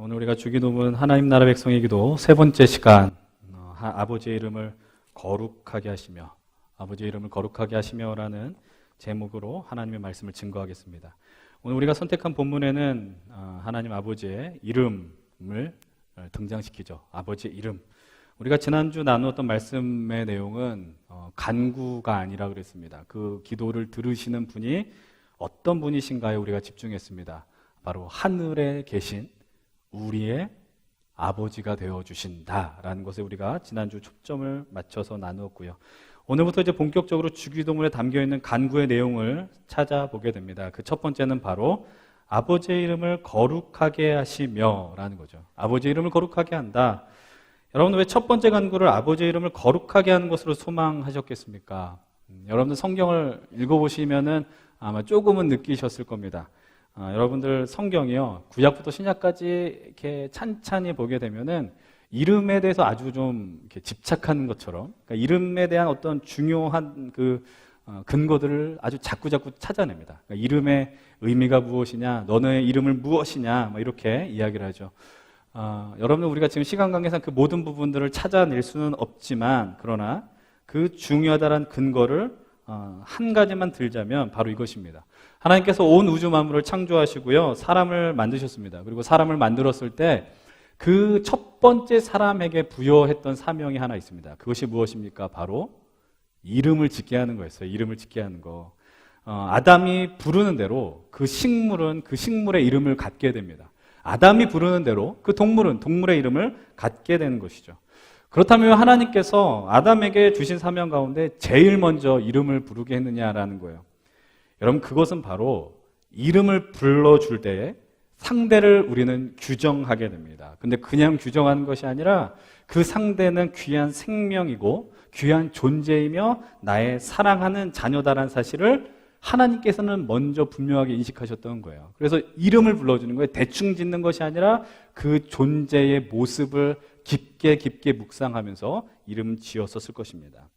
오늘 우리가 주기도문 하나님 나라 백성의 기도 세 번째 시간, 아버지의 이름을 거룩하게 하시며, 아버지의 이름을 거룩하게 하시며라는 제목으로 하나님의 말씀을 증거하겠습니다. 오늘 우리가 선택한 본문에는 하나님 아버지의 이름을 등장시키죠. 아버지의 이름. 우리가 지난주 나누었던 말씀의 내용은 간구가 아니라 그랬습니다. 그 기도를 들으시는 분이 어떤 분이신가에 우리가 집중했습니다. 바로 하늘에 계신 우리의 아버지가 되어주신다라는 것에 우리가 지난주 초점을 맞춰서 나누었고요. 오늘부터 이제 본격적으로 주기도문에 담겨있는 간구의 내용을 찾아보게 됩니다. 그 첫 번째는 바로 아버지의 이름을 거룩하게 하시며 라는 거죠. 아버지의 이름을 거룩하게 한다. 여러분, 왜 첫 번째 간구를 아버지의 이름을 거룩하게 하는 것으로 소망하셨겠습니까? 여러분들 성경을 읽어보시면은 아마 조금은 느끼셨을 겁니다. 여러분들 성경이요, 구약부터 신약까지 이렇게 찬찬히 보게 되면은 이름에 대해서 아주 좀 이렇게 집착하는 것처럼, 그러니까 이름에 대한 어떤 중요한 근거들을 아주 자꾸자꾸 찾아냅니다. 그러니까 이름의 의미가 무엇이냐, 너의 이름을 무엇이냐, 뭐 이렇게 이야기를 하죠. 여러분들 우리가 지금 시간 관계상 그 모든 부분들을 찾아낼 수는 없지만, 그러나 그 중요하다는 근거를 한 가지만 들자면 바로 이것입니다. 하나님께서 온 우주 만물을 창조하시고요, 사람을 만드셨습니다. 그리고 사람을 만들었을 때 그 첫 번째 사람에게 부여했던 사명이 하나 있습니다. 그것이 무엇입니까? 바로 이름을 짓게 하는 거였어요. 이름을 짓게 하는 거. 아담이 부르는 대로 그 식물은 그 식물의 이름을 갖게 됩니다. 아담이 부르는 대로 그 동물은 동물의 이름을 갖게 되는 것이죠. 그렇다면 하나님께서 아담에게 주신 사명 가운데 제일 먼저 이름을 부르게 했느냐라는 거예요. 여러분, 그것은 바로 이름을 불러줄 때에 상대를 우리는 규정하게 됩니다. 근데 그냥 규정하는 것이 아니라 그 상대는 귀한 생명이고 귀한 존재이며 나의 사랑하는 자녀다라는 사실을 하나님께서는 먼저 분명하게 인식하셨던 거예요. 그래서 이름을 불러주는 거예요. 대충 짓는 것이 아니라 그 존재의 모습을 깊게 묵상하면서 이름 지었었을 것입니다.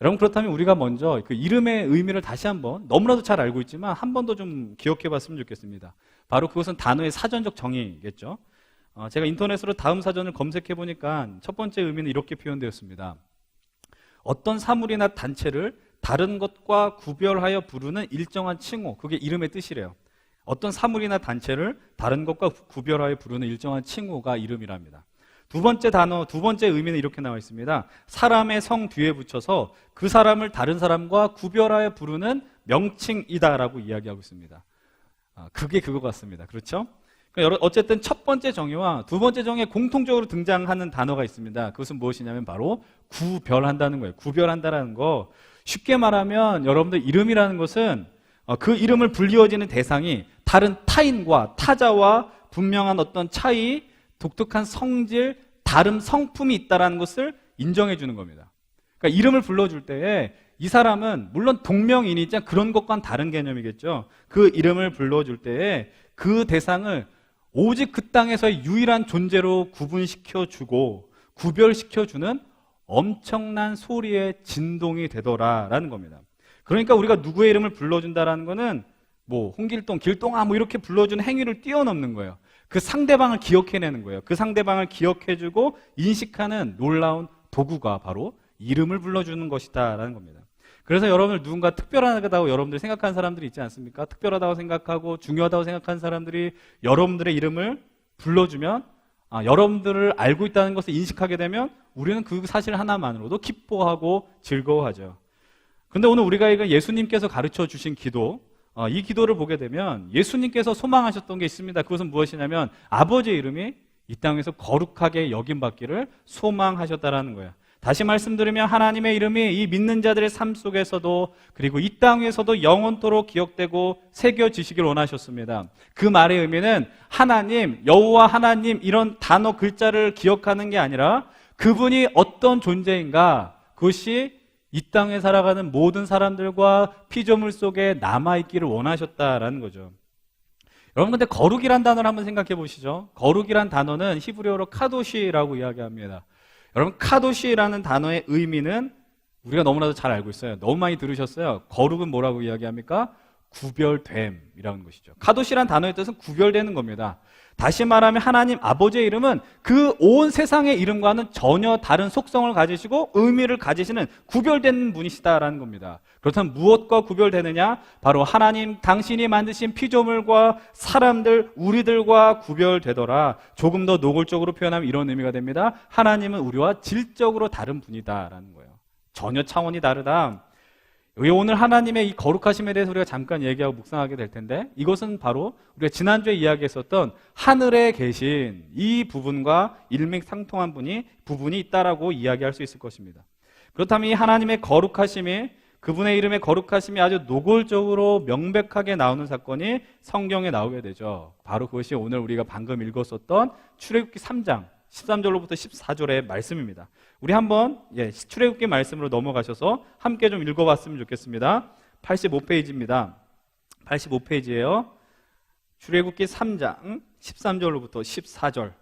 여러분, 그렇다면 우리가 먼저 그 이름의 의미를 다시 한번, 너무나도 잘 알고 있지만 한 번 더 좀 기억해 봤으면 좋겠습니다. 바로 그것은 단어의 사전적 정의겠죠. 제가 인터넷으로 다음 사전을 검색해 보니까 첫 번째 의미는 이렇게 표현되었습니다. 어떤 사물이나 단체를 다른 것과 구별하여 부르는 일정한 칭호, 그게 이름의 뜻이래요. 어떤 사물이나 단체를 다른 것과 구별하여 부르는 일정한 칭호가 이름이랍니다. 두 번째 의미는 이렇게 나와 있습니다. 사람의 성 뒤에 붙여서 그 사람을 다른 사람과 구별하여 부르는 명칭이다라고 이야기하고 있습니다. 그게 그거 같습니다. 그렇죠? 그러니까 어쨌든 첫 번째 정의와 두 번째 정의에 공통적으로 등장하는 단어가 있습니다. 그것은 무엇이냐면 바로 구별한다는 거예요. 구별한다라는 거. 쉽게 말하면 여러분들 이름이라는 것은 그 이름을 불리워지는 대상이 다른 타인과 타자와 분명한 어떤 차이, 독특한 성질, 다른 성품이 있다는 것을 인정해 주는 겁니다. 그러니까 이름을 불러줄 때에 이 사람은 물론 동명이인이자 그런 것과는 다른 개념이겠죠. 그 이름을 불러줄 때에 그 대상을 오직 그 땅에서의 유일한 존재로 구분시켜주고 구별시켜주는 엄청난 소리의 진동이 되더라라는 겁니다. 그러니까 우리가 누구의 이름을 불러준다라는 거는 뭐 홍길동, 길동아 뭐 이렇게 불러주는 행위를 뛰어넘는 거예요. 그 상대방을 기억해내는 거예요. 그 상대방을 기억해주고 인식하는 놀라운 도구가 바로 이름을 불러주는 것이다라는 겁니다. 그래서 여러분들 누군가 특별하다고 여러분들이 생각하는 사람들이 있지 않습니까? 특별하다고 생각하고 중요하다고 생각하는 사람들이 여러분들의 이름을 불러주면 여러분들을 알고 있다는 것을 인식하게 되면 우리는 그 사실 하나만으로도 기뻐하고 즐거워하죠. 근데 오늘 우리가 예수님께서 가르쳐 주신 기도, 이 기도를 보게 되면 예수님께서 소망하셨던 게 있습니다. 그것은 무엇이냐면 아버지의 이름이 이 땅에서 거룩하게 여김받기를 소망하셨다라는 거예요. 다시 말씀드리면 하나님의 이름이 이 믿는 자들의 삶 속에서도 그리고 이 땅에서도 영원토록 기억되고 새겨지시길 원하셨습니다. 그 말의 의미는 하나님, 여호와 하나님 이런 단어 글자를 기억하는 게 아니라 그분이 어떤 존재인가, 그것이 이 땅에 살아가는 모든 사람들과 피조물 속에 남아있기를 원하셨다라는 거죠. 여러분, 근데 거룩이란 단어를 한번 생각해 보시죠. 거룩이란 단어는 히브리어로 카도시라고 이야기합니다. 여러분, 카도시라는 단어의 의미는 우리가 너무나도 잘 알고 있어요. 너무 많이 들으셨어요. 거룩은 뭐라고 이야기합니까? 구별됨이라는 것이죠. 카도시란 단어의 뜻은 구별되는 겁니다. 다시 말하면 하나님 아버지의 이름은 그 온 세상의 이름과는 전혀 다른 속성을 가지시고 의미를 가지시는 구별된 분이시다라는 겁니다. 그렇다면 무엇과 구별되느냐? 바로 하나님 당신이 만드신 피조물과 사람들, 우리들과 구별되더라. 조금 더 노골적으로 표현하면 이런 의미가 됩니다. 하나님은 우리와 질적으로 다른 분이다라는 거예요. 전혀 차원이 다르다. 오늘 하나님의 이 거룩하심에 대해서 우리가 잠깐 얘기하고 묵상하게 될 텐데, 이것은 바로 우리가 지난주에 이야기했었던 하늘에 계신 이 부분과 일맥상통한 부분이 있다라고 이야기할 수 있을 것입니다. 그렇다면 이 하나님의 거룩하심이, 그분의 이름의 거룩하심이 아주 노골적으로 명백하게 나오는 사건이 성경에 나오게 되죠. 바로 그것이 오늘 우리가 방금 읽었었던 출애굽기 3장 13절로부터 14절의 말씀입니다. 우리 한번 출애굽기 말씀으로 넘어가셔서 함께 좀 읽어봤으면 좋겠습니다. 85페이지입니다. 85페이지예요. 출애굽기 3장 13절로부터 14절.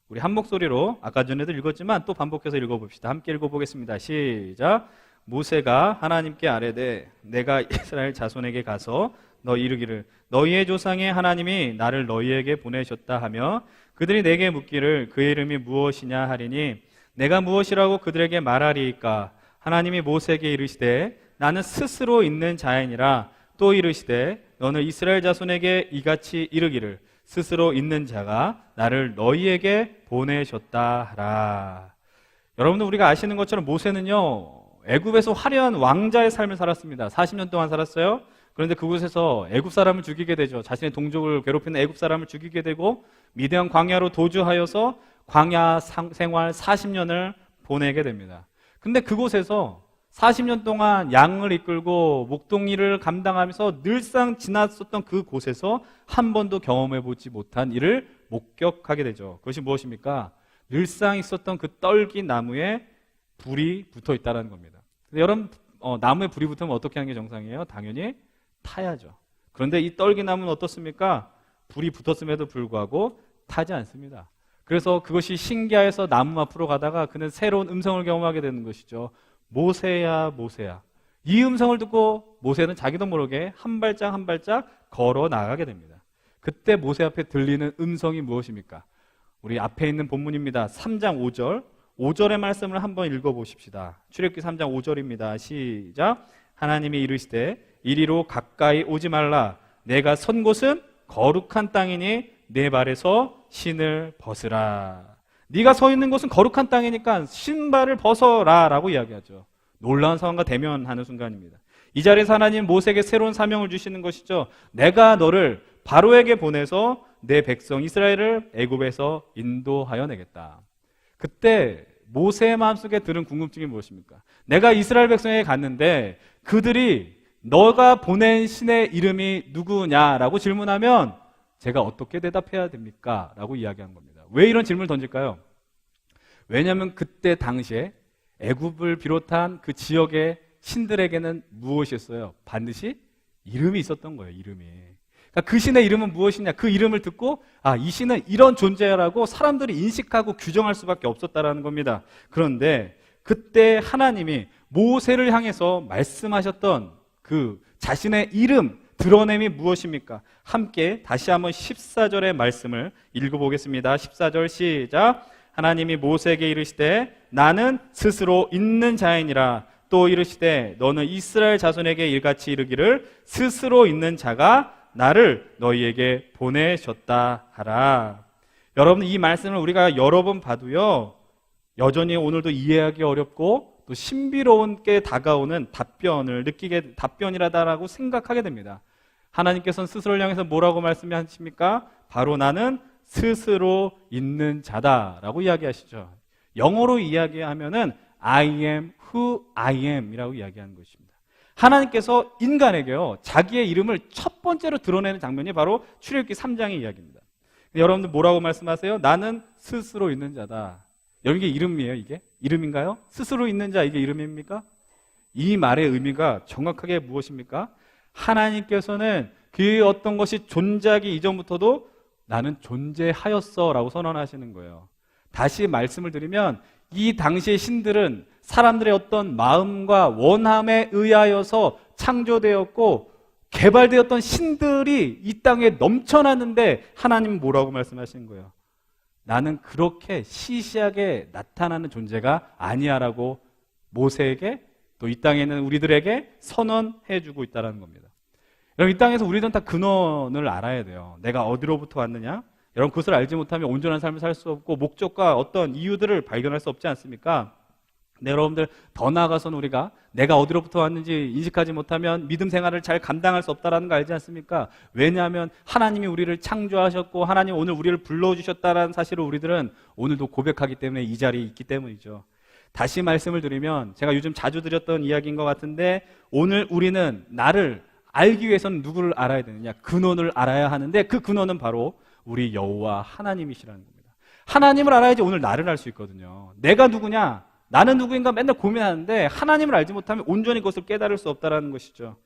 우리 한 목소리로 아까 전에도 읽었지만 또 반복해서 읽어봅시다. 함께 읽어보겠습니다. 시작. 모세가 하나님께 아뢰되 내가 이스라엘 자손에게 가서 너 이르기를 너희의 조상의 하나님이 나를 너희에게 보내셨다 하며 그들이 내게 묻기를 그의 이름이 무엇이냐 하리니 내가 무엇이라고 그들에게 말하리이까. 하나님이 모세에게 이르시되 나는 스스로 있는 자이니라. 또 이르시되 너는 이스라엘 자손에게 이같이 이르기를 스스로 있는 자가 나를 너희에게 보내셨다 하라. 여러분들 우리가 아시는 것처럼 모세는요 애굽에서 화려한 왕자의 삶을 살았습니다. 40년 동안 살았어요. 그런데 그곳에서 애굽 사람을 죽이게 되죠. 자신의 동족을 괴롭히는 애굽 사람을 죽이게 되고 미디안 광야로 도주하여서 광야 생활 40년을 보내게 됩니다. 근데 그곳에서 40년 동안 양을 이끌고 목동일을 감당하면서 늘상 지났었던 그곳에서 한 번도 경험해보지 못한 일을 목격하게 되죠. 그것이 무엇입니까? 늘상 있었던 그 떨기 나무에 불이 붙어 있다는 겁니다. 근데 여러분 나무에 불이 붙으면 어떻게 하는 게 정상이에요? 당연히 타야죠. 그런데 이 떨기 나무는 어떻습니까? 불이 붙었음에도 불구하고 타지 않습니다. 그래서 그것이 신기해서 나무 앞으로 가다가 그는 새로운 음성을 경험하게 되는 것이죠. 모세야 모세야. 이 음성을 듣고 모세는 자기도 모르게 한 발짝 한 발짝 걸어 나가게 됩니다. 그때 모세 앞에 들리는 음성이 무엇입니까? 우리 앞에 있는 본문입니다. 3장 5절 5절의 말씀을 한번 읽어보십시다. 출애굽기 3장 5절입니다. 시작. 하나님이 이르시되 이리로 가까이 오지 말라. 내가 선 곳은 거룩한 땅이니 내 발에서 신을 벗으라. 네가 서 있는 곳은 거룩한 땅이니까 신발을 벗어라 라고 이야기하죠. 놀라운 상황과 대면하는 순간입니다. 이 자리에서 하나님 모세에게 새로운 사명을 주시는 것이죠. 내가 너를 바로에게 보내서 내 백성 이스라엘을 애굽에서 인도하여 내겠다. 그때 모세의 마음속에 드는 궁금증이 무엇입니까? 내가 이스라엘 백성에게 갔는데 그들이 너가 보낸 신의 이름이 누구냐라고 질문하면 제가 어떻게 대답해야 됩니까? 라고 이야기한 겁니다. 왜 이런 질문을 던질까요? 왜냐하면 그때 당시에 애굽을 비롯한 그 지역의 신들에게는 무엇이었어요? 반드시 이름이 있었던 거예요. 이름이. 그러니까 그 신의 이름은 무엇이냐? 그 이름을 듣고 이 신은 이런 존재라고 사람들이 인식하고 규정할 수밖에 없었다라는 겁니다. 그런데 그때 하나님이 모세를 향해서 말씀하셨던 그 자신의 이름 드러냄이 무엇입니까? 함께 다시 한번 14절의 말씀을 읽어보겠습니다. 14절 시작. 하나님이 모세에게 이르시되 나는 스스로 있는 자이니라. 또 이르시되 너는 이스라엘 자손에게 이같이 이르기를 스스로 있는 자가 나를 너희에게 보내셨다 하라. 여러분 이 말씀을 우리가 여러 번 봐도요 여전히 오늘도 이해하기 어렵고 또 신비로운게 다가오는 답변이라고 생각하게 됩니다. 하나님께서는 스스로를 향해서 뭐라고 말씀하십니까? 바로 나는 스스로 있는 자다라고 이야기하시죠. 영어로 이야기하면은 I am who I am 이라고 이야기하는 것입니다. 하나님께서 인간에게요 자기의 이름을 첫 번째로 드러내는 장면이 바로 출애굽기 3장의 이야기입니다. 여러분들 뭐라고 말씀하세요? 나는 스스로 있는 자다. 여기 이름이에요. 이게 이름인가요? 스스로 있는 자 이게 이름입니까? 이 말의 의미가 정확하게 무엇입니까? 하나님께서는 그 어떤 것이 존재하기 이전부터도 나는 존재하였어 라고 선언하시는 거예요. 다시 말씀을 드리면 이 당시의 신들은 사람들의 어떤 마음과 원함에 의하여서 창조되었고 개발되었던 신들이 이 땅에 넘쳐났는데 하나님은 뭐라고 말씀하시는 거예요? 나는 그렇게 시시하게 나타나는 존재가 아니야라고 모세에게 또 이 땅에 있는 우리들에게 선언해 주고 있다는 겁니다. 여러분, 이 땅에서 우리들은 다 근원을 알아야 돼요. 내가 어디로부터 왔느냐? 여러분, 그것을 알지 못하면 온전한 삶을 살 수 없고 목적과 어떤 이유들을 발견할 수 없지 않습니까? 네, 여러분들, 더 나아가서는 우리가 내가 어디로부터 왔는지 인식하지 못하면 믿음 생활을 잘 감당할 수 없다는 거 알지 않습니까? 왜냐하면 하나님이 우리를 창조하셨고 하나님 오늘 우리를 불러주셨다는 사실을 우리들은 오늘도 고백하기 때문에 이 자리에 있기 때문이죠. 다시 말씀을 드리면 제가 요즘 자주 드렸던 이야기인 것 같은데, 오늘 우리는 나를 알기 위해서는 누구를 알아야 되느냐? 근원을 알아야 하는데 그 근원은 바로 우리 여호와 하나님이시라는 겁니다. 하나님을 알아야지 오늘 나를 알 수 있거든요. 내가 누구냐? 나는 누구인가 맨날 고민하는데 하나님을 알지 못하면 온전히 그것을 깨달을 수 없다는 것이죠.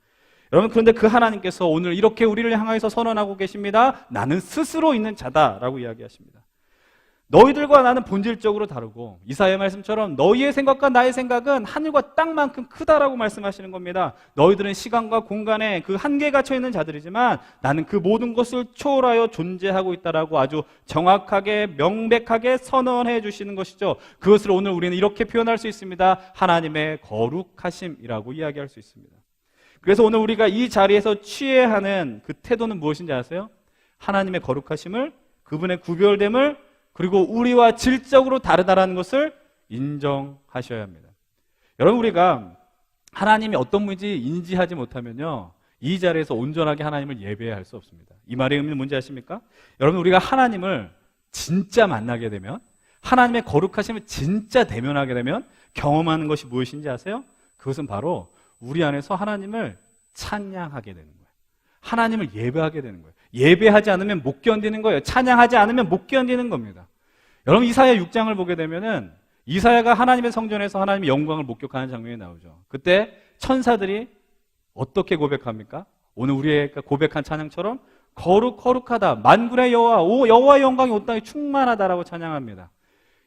여러분, 그런데 그 하나님께서 오늘 이렇게 우리를 향해서 선언하고 계십니다. 나는 스스로 있는 자다라고 이야기하십니다. 너희들과 나는 본질적으로 다르고 이사야의 말씀처럼 너희의 생각과 나의 생각은 하늘과 땅만큼 크다라고 말씀하시는 겁니다. 너희들은 시간과 공간에 그 한계에 갇혀 있는 자들이지만 나는 그 모든 것을 초월하여 존재하고 있다라고 아주 정확하게 명백하게 선언해 주시는 것이죠. 그것을 오늘 우리는 이렇게 표현할 수 있습니다. 하나님의 거룩하심이라고 이야기할 수 있습니다. 그래서 오늘 우리가 이 자리에서 취해야 하는 그 태도는 무엇인지 아세요? 하나님의 거룩하심을, 그분의 구별됨을, 그리고 우리와 질적으로 다르다는 것을 인정하셔야 합니다. 여러분, 우리가 하나님이 어떤 분인지 인지하지 못하면요, 이 자리에서 온전하게 하나님을 예배해야 할 수 없습니다. 이 말의 의미는 뭔지 아십니까? 여러분, 우리가 하나님을 진짜 만나게 되면, 하나님의 거룩하심을 진짜 대면하게 되면 경험하는 것이 무엇인지 아세요? 그것은 바로 우리 안에서 하나님을 찬양하게 되는 거예요. 하나님을 예배하게 되는 거예요. 예배하지 않으면 못 견디는 거예요. 찬양하지 않으면 못 견디는 겁니다. 여러분, 이사야 6장을 보게 되면은 이사야가 하나님의 성전에서 하나님의 영광을 목격하는 장면이 나오죠. 그때 천사들이 어떻게 고백합니까? 오늘 우리가 고백한 찬양처럼 거룩하다, 만군의 여호와, 여호와의 영광이 온 땅에 충만하다라고 찬양합니다.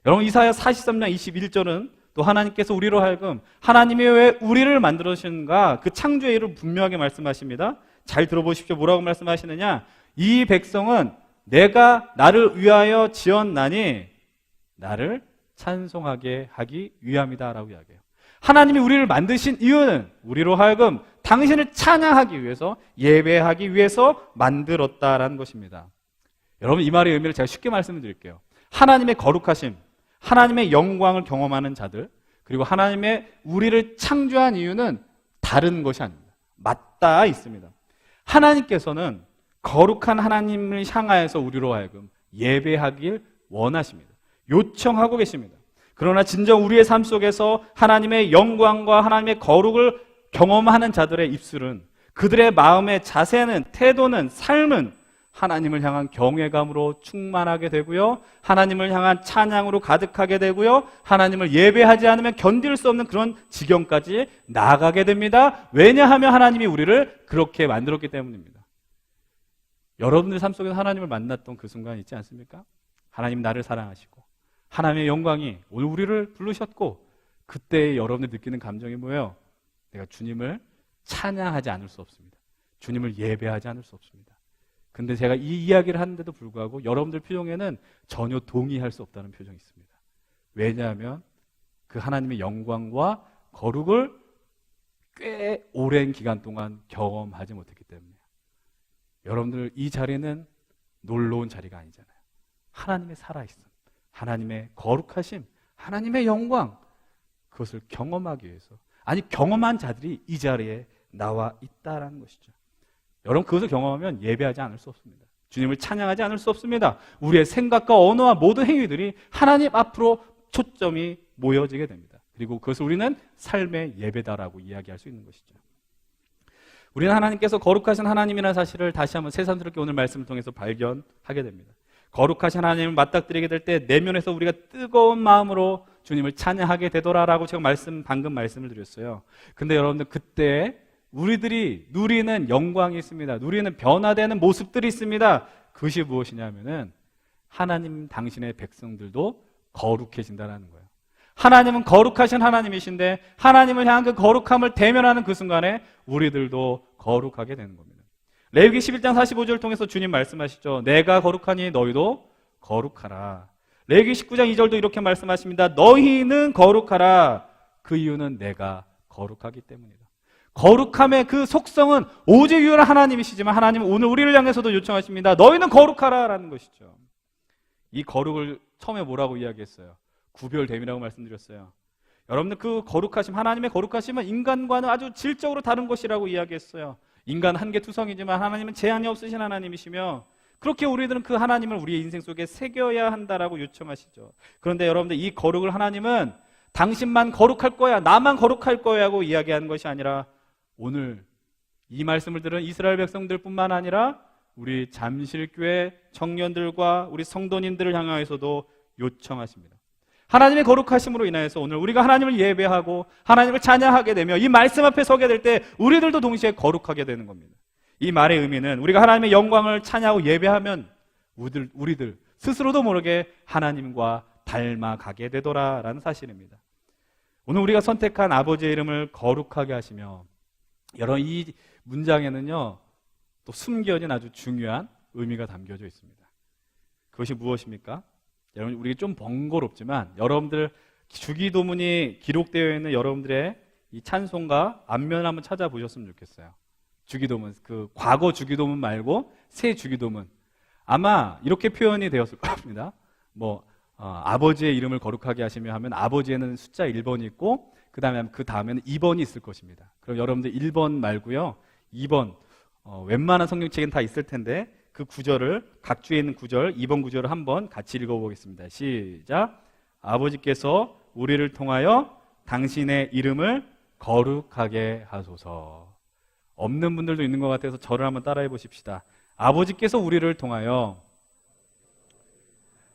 여러분, 이사야 43장 21절은 또 하나님께서 우리로 하여금 하나님이 왜 우리를 만들어주신가, 그 창조의 일을 분명하게 말씀하십니다. 잘 들어보십시오. 뭐라고 말씀하시느냐? 이 백성은 내가 나를 위하여 지었나니 나를 찬송하게 하기 위함이다 라고 이야기해요. 하나님이 우리를 만드신 이유는 우리로 하여금 당신을 찬양하기 위해서, 예배하기 위해서 만들었다라는 것입니다. 여러분, 이 말의 의미를 제가 쉽게 말씀을 드릴게요. 하나님의 거룩하심, 하나님의 영광을 경험하는 자들, 그리고 하나님의 우리를 창조한 이유는 다른 것이 아닙니다. 맞닿아 있습니다. 하나님께서는 거룩한 하나님을 향하여서 우리로 하여금 예배하길 원하십니다. 요청하고 계십니다. 그러나 진정 우리의 삶 속에서 하나님의 영광과 하나님의 거룩을 경험하는 자들의 입술은, 그들의 마음의 자세는, 태도는, 삶은 하나님을 향한 경외감으로 충만하게 되고요, 하나님을 향한 찬양으로 가득하게 되고요, 하나님을 예배하지 않으면 견딜 수 없는 그런 지경까지 나아가게 됩니다. 왜냐하면 하나님이 우리를 그렇게 만들었기 때문입니다. 여러분들 삶 속에서 하나님을 만났던 그 순간 있지 않습니까? 하나님 나를 사랑하시고 하나님의 영광이 오늘 우리를 부르셨고, 그때 여러분들 느끼는 감정이 뭐예요? 내가 주님을 찬양하지 않을 수 없습니다. 주님을 예배하지 않을 수 없습니다. 근데 제가 이 이야기를 하는데도 불구하고 여러분들 표정에는 전혀 동의할 수 없다는 표정이 있습니다. 왜냐하면 그 하나님의 영광과 거룩을 꽤 오랜 기간 동안 경험하지 못했기 때문이에요. 여러분들, 이 자리는 놀러 온 자리가 아니잖아요. 하나님의 살아있음, 하나님의 거룩하심, 하나님의 영광, 그것을 경험하기 위해서, 아니 경험한 자들이 이 자리에 나와 있다라는 것이죠. 여러분, 그것을 경험하면 예배하지 않을 수 없습니다. 주님을 찬양하지 않을 수 없습니다. 우리의 생각과 언어와 모든 행위들이 하나님 앞으로 초점이 모여지게 됩니다. 그리고 그것을 우리는 삶의 예배다라고 이야기할 수 있는 것이죠. 우리는 하나님께서 거룩하신 하나님이라는 사실을 다시 한번 새삼스럽게 오늘 말씀을 통해서 발견하게 됩니다. 거룩하신 하나님을 맞닥뜨리게 될 때 내면에서 우리가 뜨거운 마음으로 주님을 찬양하게 되더라라고 제가 방금 말씀을 드렸어요. 근데 여러분들, 그때 우리들이 누리는 영광이 있습니다. 누리는 변화되는 모습들이 있습니다. 그것이 무엇이냐면은 하나님 당신의 백성들도 거룩해진다는 거예요. 하나님은 거룩하신 하나님이신데 하나님을 향한 그 거룩함을 대면하는 그 순간에 우리들도 거룩하게 되는 겁니다. 레위기 11장 45절을 통해서 주님 말씀하시죠. 내가 거룩하니 너희도 거룩하라. 레위기 19장 2절도 이렇게 말씀하십니다. 너희는 거룩하라. 그 이유는 내가 거룩하기 때문이다. 거룩함의 그 속성은 오직 유일한 하나님이시지만 하나님은 오늘 우리를 향해서도 요청하십니다. 너희는 거룩하라 라는 것이죠. 이 거룩을 처음에 뭐라고 이야기했어요? 구별됨이라고 말씀드렸어요. 여러분들 그 거룩하심, 하나님의 거룩하심은 인간과는 아주 질적으로 다른 것이라고 이야기했어요. 인간 한계투성이지만 하나님은 제한이 없으신 하나님이시며 그렇게 우리들은 그 하나님을 우리의 인생 속에 새겨야 한다라고 요청하시죠. 그런데 여러분들 이 거룩을 하나님은 당신만 거룩할 거야, 나만 거룩할 거야 하고 이야기하는 것이 아니라 오늘 이 말씀을 들은 이스라엘 백성들뿐만 아니라 우리 잠실교회 청년들과 우리 성도님들을 향하여서도 요청하십니다. 하나님의 거룩하심으로 인하여서 오늘 우리가 하나님을 예배하고 하나님을 찬양하게 되며 이 말씀 앞에 서게 될 때 우리들도 동시에 거룩하게 되는 겁니다. 이 말의 의미는 우리가 하나님의 영광을 찬양하고 예배하면 우리들 스스로도 모르게 하나님과 닮아가게 되더라라는 사실입니다. 오늘 우리가 선택한 아버지의 이름을 거룩하게 하시며 여러분 이 문장에는요 또 숨겨진 아주 중요한 의미가 담겨져 있습니다. 그것이 무엇입니까? 여러분 우리 좀 번거롭지만 여러분들 주기도문이 기록되어 있는 여러분들의 이 찬송가 앞면 한번 찾아보셨으면 좋겠어요. 주기도문, 그 과거 주기도문 말고 새 주기도문 아마 이렇게 표현이 되었을 겁니다. 아버지의 이름을 거룩하게 하시며 하면 아버지에는 숫자 1번이 있고 그 다음에는 2번이 있을 것입니다. 그럼 여러분들 1번 말고요 2번 웬만한 성경책엔 다 있을 텐데 그 구절을 각 주에 있는 구절 2번 구절을 한번 같이 읽어보겠습니다. 시작. 아버지께서 우리를 통하여 당신의 이름을 거룩하게 하소서. 없는 분들도 있는 것 같아서 저를 한번 따라해 보십시다. 아버지께서 우리를 통하여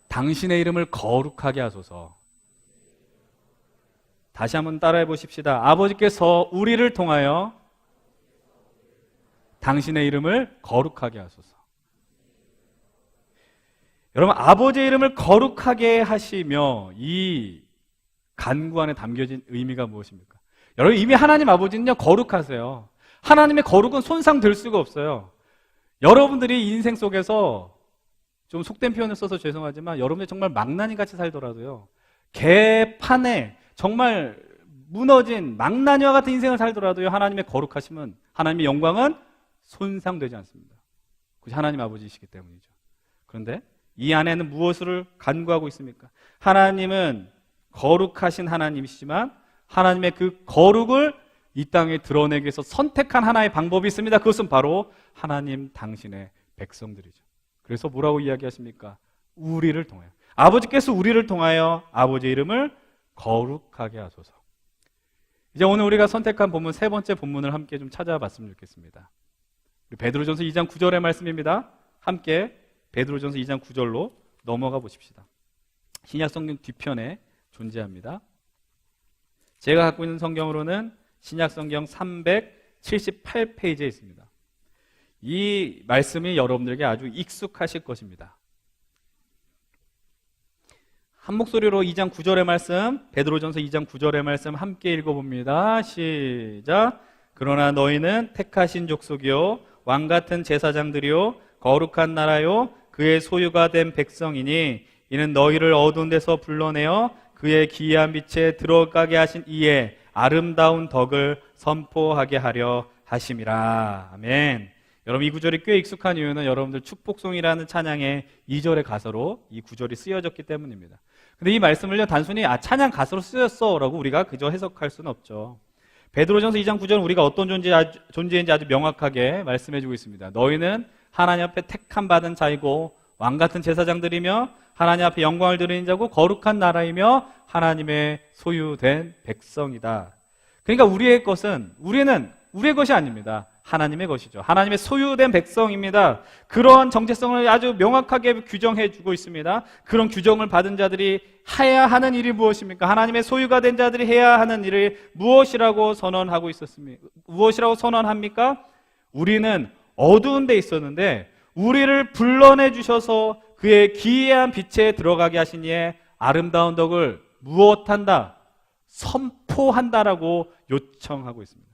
당신의 이름을 거룩하게 하소서. 다시 한번 따라해 보십시다. 아버지께서 우리를 통하여 당신의 이름을 거룩하게 하소서. 여러분 아버지의 이름을 거룩하게 하시며 이 간구 안에 담겨진 의미가 무엇입니까? 여러분 이미 하나님 아버지는요 거룩하세요. 하나님의 거룩은 손상될 수가 없어요. 여러분들이 인생 속에서 좀 속된 표현을 써서 죄송하지만 여러분이 정말 망나니 같이 살더라도요 개판에 정말 무너진 망나니와 같은 인생을 살더라도요 하나님의 거룩하심은 하나님의 영광은 손상되지 않습니다. 그것이 하나님 아버지이시기 때문이죠. 그런데 이 안에는 무엇을 간구하고 있습니까? 하나님은 거룩하신 하나님이시지만 하나님의 그 거룩을 이 땅에 드러내기 위해서 선택한 하나의 방법이 있습니다. 그것은 바로 하나님 당신의 백성들이죠. 그래서 뭐라고 이야기하십니까? 우리를 통하여 아버지께서 우리를 통하여 아버지의 이름을 거룩하게 하소서. 이제 오늘 우리가 선택한 본문 세 번째 본문을 함께 좀 찾아봤으면 좋겠습니다. 베드로전서 2장 9절의 말씀입니다. 함께 베드로전서 2장 9절로 넘어가 보십시다. 신약성경 뒤편에 존재합니다. 제가 갖고 있는 성경으로는 신약성경 378페이지에 있습니다. 이 말씀이 여러분들에게 아주 익숙하실 것입니다. 한 목소리로 2장 9절의 말씀, 베드로전서 2장 9절의 말씀 함께 읽어봅니다. 시작. 그러나 너희는 택하신 족속이요 왕같은 제사장들이요 거룩한 나라요 그의 소유가 된 백성이니 이는 너희를 어두운 데서 불러내어 그의 기이한 빛에 들어가게 하신 이의 아름다운 덕을 선포하게 하려 하심이라. 아멘. 여러분 이 구절이 꽤 익숙한 이유는 여러분들 축복송이라는 찬양의 2절의 가사로 이 구절이 쓰여졌기 때문입니다. 근데 이 말씀을요 단순히 찬양 가사로 쓰였어 라고 우리가 그저 해석할 수는 없죠. 베드로전서 2장 9절은 우리가 어떤 존재인지 아주 명확하게 말씀해주고 있습니다. 너희는 하나님 앞에 택함 받은 자이고 왕같은 제사장들이며 하나님 앞에 영광을 드리는 자고 거룩한 나라이며 하나님의 소유된 백성이다. 그러니까 우리의 것이 아닙니다. 하나님의 것이죠. 하나님의 소유된 백성입니다. 그런 정체성을 아주 명확하게 규정해 주고 있습니다. 그런 규정을 받은 자들이 해야 하는 일이 무엇입니까? 하나님의 소유가 된 자들이 해야 하는 일을 무엇이라고 선언하고 있었습니까? 무엇이라고 선언합니까? 우리는 어두운 데 있었는데 우리를 불러내 주셔서 그의 기이한 빛에 들어가게 하신 이의 아름다운 덕을 무엇한다? 선포한다라고 요청하고 있습니다.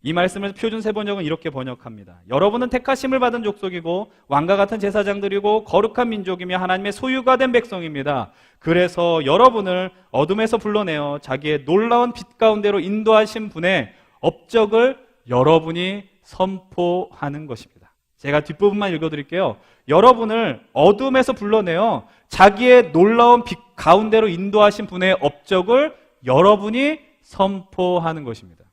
이 말씀을 표준 세번역은 이렇게 번역합니다. 여러분은 택하심을 받은 족속이고 왕과 같은 제사장들이고 거룩한 민족이며 하나님의 소유가 된 백성입니다. 그래서 여러분을 어둠에서 불러내어 자기의 놀라운 빛 가운데로 인도하신 분의 업적을 여러분이 선포하는 것입니다. 제가 뒷부분만 읽어드릴게요. 여러분을 어둠에서 불러내어 자기의 놀라운 빛 가운데로 인도하신 분의 업적을 여러분이 선포하는 것입니다.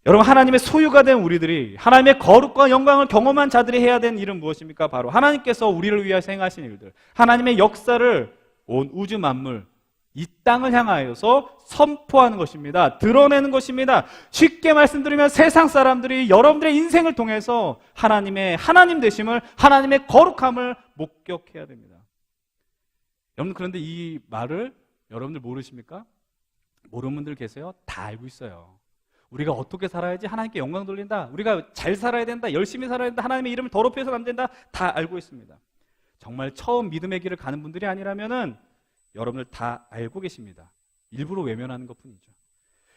여러분, 하나님의 소유가 된 우리들이 하나님의 거룩과 영광을 경험한 자들이 해야 되는 일은 무엇입니까? 바로 하나님께서 우리를 위하여 행하신 일들, 하나님의 역사를 온 우주 만물, 이 땅을 향하여서 선포하는 것입니다. 드러내는 것입니다. 쉽게 말씀드리면 세상 사람들이 여러분들의 인생을 통해서 하나님의 하나님 되심을, 하나님의 거룩함을 목격해야 됩니다. 여러분, 그런데 이 말을 여러분들 모르십니까? 모르는 분들 계세요? 다 알고 있어요. 우리가 어떻게 살아야지 하나님께 영광 돌린다, 우리가 잘 살아야 된다, 열심히 살아야 된다, 하나님의 이름을 더럽혀서는 안 된다, 다 알고 있습니다. 정말 처음 믿음의 길을 가는 분들이 아니라면은 여러분들 다 알고 계십니다. 일부러 외면하는 것뿐이죠.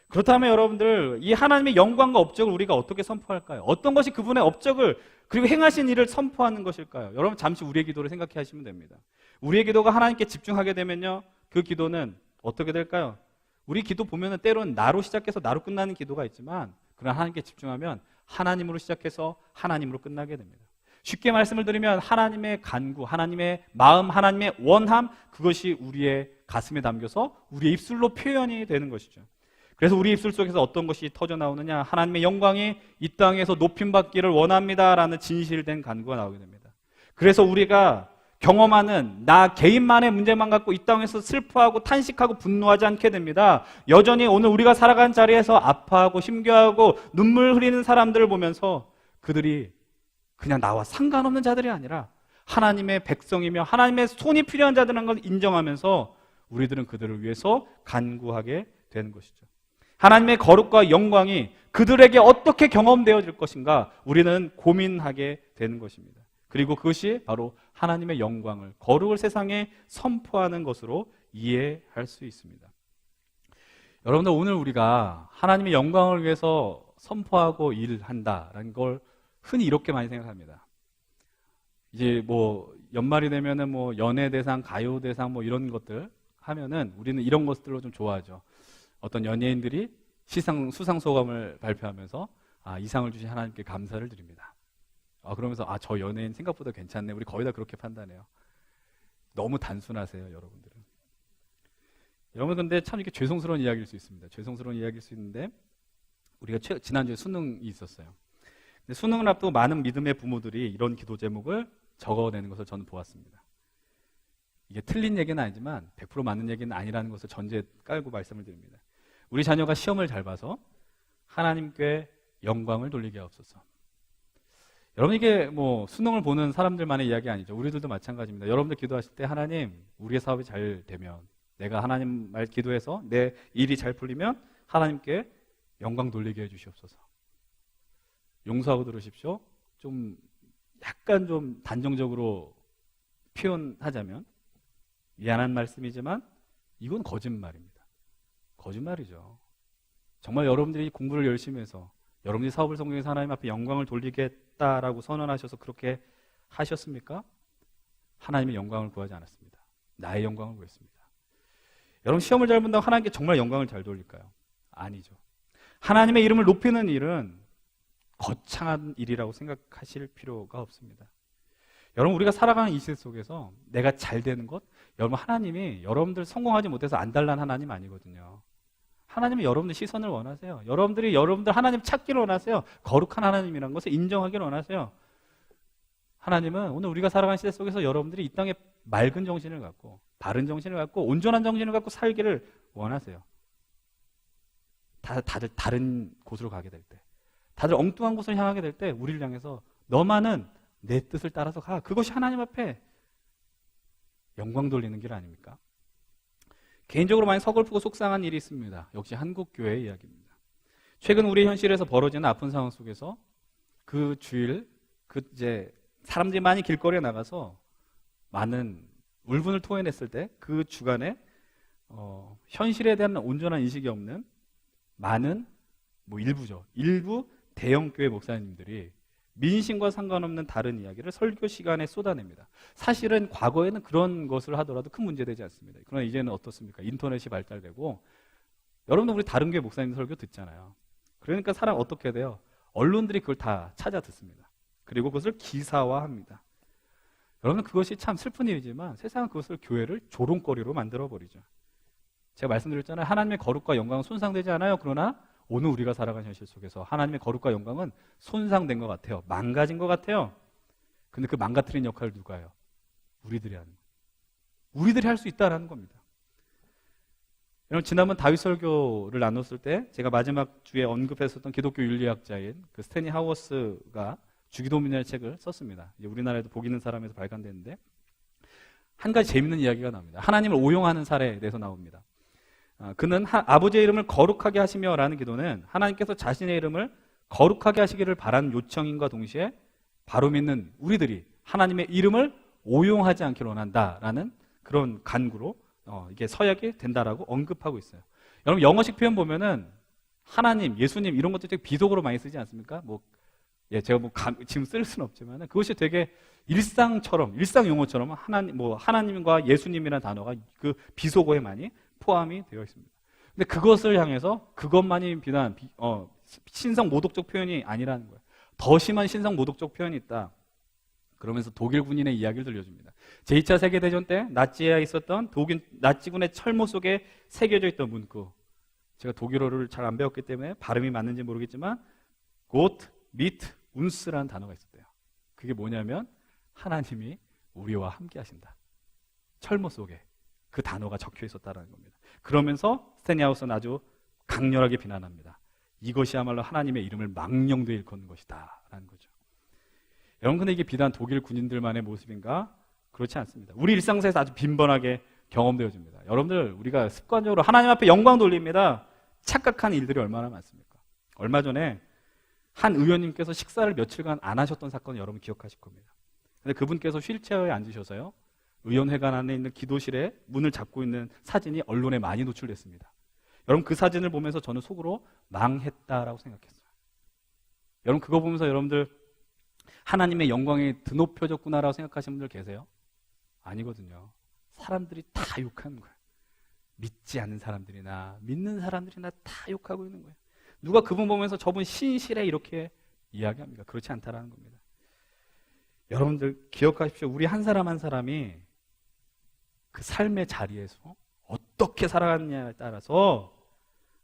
그렇다면 여러분들, 이 하나님의 영광과 업적을 우리가 어떻게 선포할까요? 어떤 것이 그분의 업적을 그리고 행하신 일을 선포하는 것일까요? 여러분, 잠시 우리의 기도를 생각해 하시면 됩니다. 우리의 기도가 하나님께 집중하게 되면요, 그 기도는 어떻게 될까요? 우리 기도 보면은 때로는 나로 시작해서 나로 끝나는 기도가 있지만, 그러나 하나님께 집중하면 하나님으로 시작해서 하나님으로 끝나게 됩니다. 쉽게 말씀을 드리면 하나님의 간구, 하나님의 마음, 하나님의 원함, 그것이 우리의 가슴에 담겨서 우리의 입술로 표현이 되는 것이죠. 그래서 우리 입술 속에서 어떤 것이 터져 나오느냐? 하나님의 영광이 이 땅에서 높임받기를 원합니다라는 진실된 간구가 나오게 됩니다. 그래서 우리가 경험하는 나 개인만의 문제만 갖고 이 땅에서 슬퍼하고 탄식하고 분노하지 않게 됩니다. 여전히 오늘 우리가 살아가는 자리에서 아파하고 힘겨워하고 눈물 흘리는 사람들을 보면서 그들이 그냥 나와 상관없는 자들이 아니라 하나님의 백성이며 하나님의 손이 필요한 자들이라는 걸 인정하면서 우리들은 그들을 위해서 간구하게 되는 것이죠. 하나님의 거룩과 영광이 그들에게 어떻게 경험되어질 것인가 우리는 고민하게 되는 것입니다. 그리고 그것이 바로 하나님의 영광을, 거룩을 세상에 선포하는 것으로 이해할 수 있습니다. 여러분들, 오늘 우리가 하나님의 영광을 위해서 선포하고 일한다라는 걸 흔히 이렇게 많이 생각합니다. 이제 뭐 연말이 되면은 뭐 연예대상, 가요대상 뭐 이런 것들 하면은 우리는 이런 것들로 좀 좋아하죠. 어떤 연예인들이 수상 소감을 발표하면서 이 상을 주신 하나님께 감사를 드립니다. 그러면서 저 연예인 생각보다 괜찮네. 우리 거의 다 그렇게 판단해요. 너무 단순하세요, 여러분들은. 여러분, 근데 참 이렇게 죄송스러운 이야기일 수 있습니다. 죄송스러운 이야기일 수 있는데, 우리가 지난주에 수능이 있었어요. 근데 수능을 앞두고 많은 믿음의 부모들이 이런 기도 제목을 적어내는 것을 저는 보았습니다. 이게 틀린 얘기는 아니지만 100% 맞는 얘기는 아니라는 것을 전제 깔고 말씀을 드립니다. 우리 자녀가 시험을 잘 봐서 하나님께 영광을 돌리게 하옵소서. 여러분, 이게 뭐 수능을 보는 사람들만의 이야기 아니죠. 우리들도 마찬가지입니다. 여러분들 기도하실 때 하나님, 우리의 사업이 잘 되면, 내가 하나님 말 기도해서 내 일이 잘 풀리면 하나님께 영광 돌리게 해주시옵소서. 용서하고 들으십시오. 좀 약간 좀 단정적으로 표현하자면 미안한 말씀이지만 이건 거짓말입니다. 거짓말이죠. 정말 여러분들이 공부를 열심히 해서 여러분들이 사업을 성공해서 하나님 앞에 영광을 돌리겠다라고 선언하셔서 그렇게 하셨습니까? 하나님의 영광을 구하지 않았습니다. 나의 영광을 구했습니다. 여러분, 시험을 잘 본다고 하나님께 정말 영광을 잘 돌릴까요? 아니죠. 하나님의 이름을 높이는 일은 거창한 일이라고 생각하실 필요가 없습니다. 여러분, 우리가 살아가는 이 세상 속에서 내가 잘 되는 것, 여러분, 하나님이 여러분들 성공하지 못해서 안달난 하나님 아니거든요. 하나님이 여러분들 시선을 원하세요. 여러분들 하나님 찾기를 원하세요. 거룩한 하나님이라는 것을 인정하기를 원하세요. 하나님은 오늘 우리가 살아가는 시대 속에서 여러분들이 이 땅에 맑은 정신을 갖고, 바른 정신을 갖고, 온전한 정신을 갖고 살기를 원하세요. 다들 다른 곳으로 가게 될 때, 다들 엉뚱한 곳을 향하게 될 때 우리를 향해서 너만은 내 뜻을 따라서 가. 그것이 하나님 앞에 영광 돌리는 길 아닙니까? 개인적으로 많이 서글프고 속상한 일이 있습니다. 역시 한국교회의 이야기입니다. 최근 우리 현실에서 벌어지는 아픈 상황 속에서 그 주일, 이제 사람들이 많이 길거리에 나가서 많은 울분을 토해냈을 때 그 주간에 현실에 대한 온전한 인식이 없는 많은 일부 대형 교회 목사님들이 민심과 상관없는 다른 이야기를 설교 시간에 쏟아냅니다. 사실은 과거에는 그런 것을 하더라도 큰 문제되지 않습니다. 그러나 이제는 어떻습니까? 인터넷이 발달되고 여러분들 우리 다른 교회 목사님 설교 듣잖아요. 그러니까 사람 어떻게 돼요? 언론들이 그걸 다 찾아 듣습니다. 그리고 그것을 기사화합니다. 여러분 그것이 참 슬픈 일이지만 세상은 그것을 교회를 조롱거리로 만들어버리죠. 제가 말씀드렸잖아요. 하나님의 거룩과 영광은 손상되지 않아요. 그러나 오늘 우리가 살아가는 현실 속에서 하나님의 거룩과 영광은 손상된 것 같아요. 망가진 것 같아요. 근데 그 망가뜨린 역할을 누가 해요? 우리들이 하는 거예요. 우리들이 할 수 있다는 겁니다. 여러분 지난번 다윗 설교를 나눴을 때 제가 마지막 주에 언급했었던 기독교 윤리학자인 그 스테니 하워스가 주기도문이라는 책을 썼습니다. 이제 우리나라에도 복 있는 사람에서 발간됐는데 한 가지 재밌는 이야기가 나옵니다. 하나님을 오용하는 사례에 대해서 나옵니다. 그는 아버지의 이름을 거룩하게 하시며 라는 기도는 하나님께서 자신의 이름을 거룩하게 하시기를 바라는 요청인과 동시에 바로 믿는 우리들이 하나님의 이름을 오용하지 않기를 원한다라는 그런 간구로 이게 서약이 된다라고 언급하고 있어요. 여러분 영어식 표현 보면은 하나님, 예수님 이런 것도 되게 비속어로 많이 쓰지 않습니까? 제가 지금 쓸 수는 없지만 그것이 되게 일상 용어처럼 하나님과 예수님이라는 단어가 그 비속어에 많이 포함이 되어 있습니다. 근데 그것을 향해서 그것만이 비단 신성 모독적 표현이 아니라는 거예요. 더 심한 신성 모독적 표현이 있다. 그러면서 독일 군인의 이야기를 들려줍니다. 제2차 세계대전 때 나치에 있었던 나치군의 철모 속에 새겨져 있던 문구. 제가 독일어를 잘 안 배웠기 때문에 발음이 맞는지 모르겠지만 Gott mit uns라는 단어가 있었대요. 그게 뭐냐면 하나님이 우리와 함께 하신다. 철모 속에 그 단어가 적혀 있었다는 겁니다. 그러면서 스테니하우스는 아주 강렬하게 비난합니다. 이것이야말로 하나님의 이름을 망령되이 일컫는 것이다 라는 거죠. 여러분 근데 이게 비단 독일 군인들만의 모습인가? 그렇지 않습니다. 우리 일상생활에서 아주 빈번하게 경험되어집니다. 여러분들 우리가 습관적으로 하나님 앞에 영광 돌립니다. 착각한 일들이 얼마나 많습니까? 얼마 전에 한 의원님께서 식사를 며칠간 안 하셨던 사건을 여러분 기억하실 겁니다. 근데 그분께서 휠체어에 앉으셔서요 의원회관 안에 있는 기도실에 문을 잡고 있는 사진이 언론에 많이 노출됐습니다. 여러분 그 사진을 보면서 저는 속으로 망했다라고 생각했어요. 여러분 그거 보면서 여러분들 하나님의 영광이 드높여졌구나라고 생각하시는 분들 계세요? 아니거든요. 사람들이 다 욕하는 거예요. 믿지 않는 사람들이나 믿는 사람들이나 다 욕하고 있는 거예요. 누가 그분 보면서 저분 신실해 이렇게 이야기합니까? 그렇지 않다라는 겁니다. 여러분들 기억하십시오. 우리 한 사람 한 사람이 그 삶의 자리에서 어떻게 살아가느냐에 따라서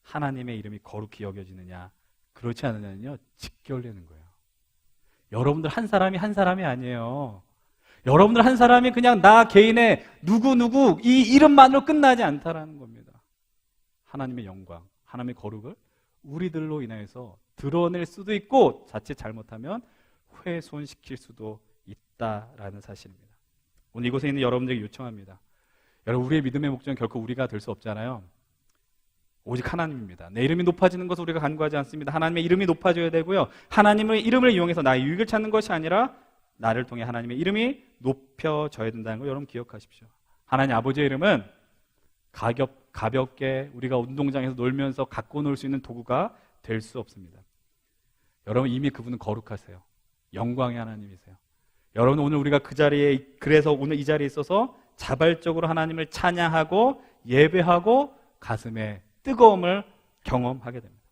하나님의 이름이 거룩히 여겨지느냐 그렇지 않느냐는요 직결되는 거예요. 여러분들 한 사람이 한 사람이 아니에요. 여러분들 한 사람이 그냥 나 개인의 누구 이 이름만으로 끝나지 않다라는 겁니다. 하나님의 영광, 하나님의 거룩을 우리들로 인해서 드러낼 수도 있고 자칫 잘못하면 훼손시킬 수도 있다라는 사실입니다. 오늘 이곳에 있는 여러분들에게 요청합니다. 여러분 우리의 믿음의 목적은 결코 우리가 될 수 없잖아요. 오직 하나님입니다. 내 이름이 높아지는 것을 우리가 간구하지 않습니다. 하나님의 이름이 높아져야 되고요. 하나님의 이름을 이용해서 나의 유익을 찾는 것이 아니라 나를 통해 하나님의 이름이 높여져야 된다는 걸 여러분 기억하십시오. 하나님 아버지의 이름은 가볍게 우리가 운동장에서 놀면서 갖고 놀 수 있는 도구가 될 수 없습니다. 여러분 이미 그분은 거룩하세요. 영광의 하나님이세요. 여러분 오늘 우리가 그래서 오늘 이 자리에 있어서 자발적으로 하나님을 찬양하고 예배하고 가슴에 뜨거움을 경험하게 됩니다.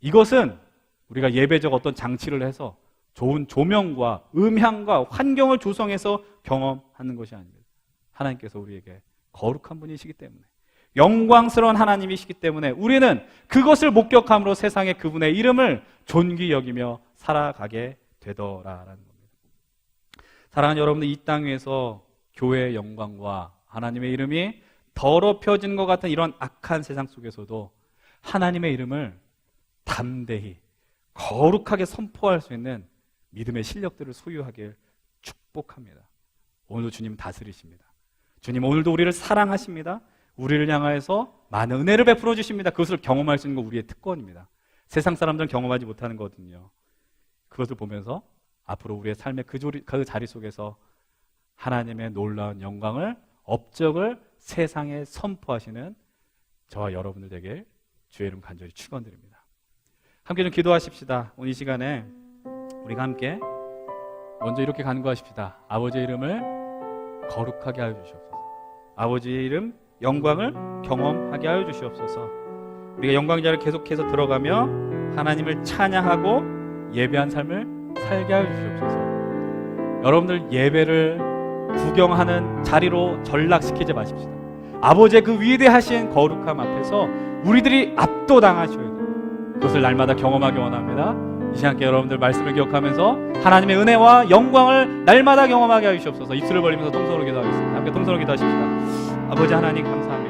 이것은 우리가 예배적 어떤 장치를 해서 좋은 조명과 음향과 환경을 조성해서 경험하는 것이 아닙니다. 하나님께서 우리에게 거룩한 분이시기 때문에 영광스러운 하나님이시기 때문에 우리는 그것을 목격함으로 세상에 그분의 이름을 존귀 여기며 살아가게 되더라라는 겁니다. 사랑하는 여러분들, 이 땅 위에서 교회의 영광과 하나님의 이름이 더럽혀진 것 같은 이런 악한 세상 속에서도 하나님의 이름을 담대히 거룩하게 선포할 수 있는 믿음의 실력들을 소유하길 축복합니다. 오늘도 주님 다스리십니다. 주님 오늘도 우리를 사랑하십니다. 우리를 향하여서 많은 은혜를 베풀어 주십니다. 그것을 경험할 수 있는 건 우리의 특권입니다. 세상 사람들은 경험하지 못하는 거거든요. 그것을 보면서 앞으로 우리의 삶의 그 자리 속에서 하나님의 놀라운 영광을, 업적을 세상에 선포하시는 저와 여러분들 되게 주의 이름 간절히 축원드립니다. 함께 좀 기도하십시다. 오늘 이 시간에 우리가 함께 먼저 이렇게 간구하십시다. 아버지의 이름을 거룩하게 하여 주시옵소서. 아버지의 이름 영광을 경험하게 하여 주시옵소서. 우리가 영광자를 계속해서 들어가며 하나님을 찬양하고 예배한 삶을 살게 하여 주시옵소서. 여러분들 예배를 구경하는 자리로 전락시키지 마십시다. 아버지의 그 위대하신 거룩함 앞에서 우리들이 압도당하셔야 돼요. 그것을 날마다 경험하기 원합니다. 이 시간 함께 여러분들 말씀을 기억하면서 하나님의 은혜와 영광을 날마다 경험하게 하여 주시옵소서. 입술을 벌리면서 통성으로 기도하겠습니다. 함께 통성으로 기도하십시다. 아버지 하나님 감사합니다.